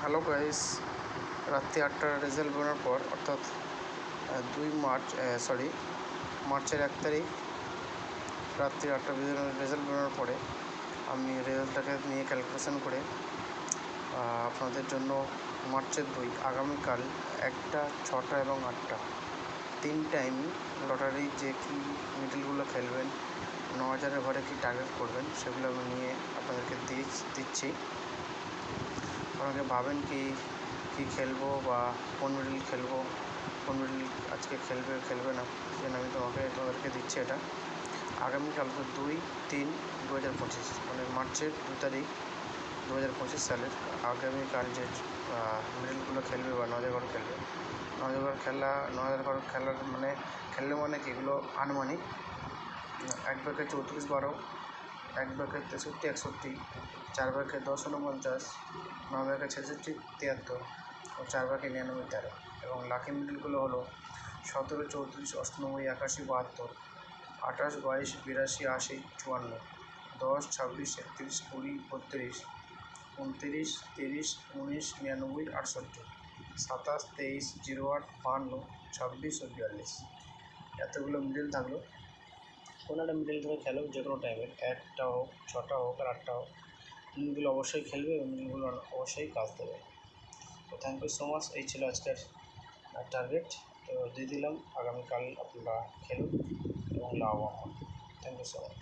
Hello guys, রাত্রি 8টার result বেরোনোর পর অর্থাৎ 2 মার্চ মার্চের 1 তারিখ রাত্রি 8টা রেজাল্ট বেরোনোর পরে আমি রেজাল্টটাকে নিয়ে ক্যালকুলেশন করে আপনাদের জন্য মার্চের 2 আগামীকাল 1টা, 6টা এবং 8টা 3 টাইম লটারি যে কী মিডলগুলো খেলবেন, 9,000-এর ঘরে কী টার্গেট করবেন সেগুলো আমি নিয়ে আপনাদেরকে দিচ্ছি। আপনাকে ভাবেন কি খেলবো বা কোন মিডল খেলবো, কোন মিডল আজকে খেলবে না, সেজন্য আমি তোমাদেরকে দিচ্ছি এটা। আগামীকাল 2-3-2025 মানে মার্চের 2 তারিখ 2025 সালের আগামীকাল যে মিডলগুলো খেলবে বা 9,000 ঘর খেলবে, 9,000 ঘর খেলার মানে খেললে মানে কি, এগুলো আনুমানিক 1 ব্যাগে 34-12, 1 ব্যাগে 63-61, 4 ব্যাগে 10-49, 9 ব্যাগে 66-73 ও 4 ব্যাগে 99-13। এবং লাকি মিডলগুলো হলো 17-34, 98-81, 72, 28-22, 82, 80, 54, 10, 26, 31, 20, 32, 29, 30, 19, 99, 68, 27, 23, 08, 52, 26 ও 42। এতগুলো মিডল থাকলো। কোনো একটা মিডল ধরে খেলো, যে কোনো টাইমের, 1টা হোক, 6টা হোক আর 8টা হোক, মিডলগুলো অবশ্যই খেলবে এবং মিডলগুলো অবশ্যই কাজ দেবে। তো থ্যাংক ইউ সো মাচ। এই ছিল আজকের টার্গেট। তো দিয়ে দিলাম, আগামীকাল আপনারা খেলুন এবং লাভবান হন। Thank you so much.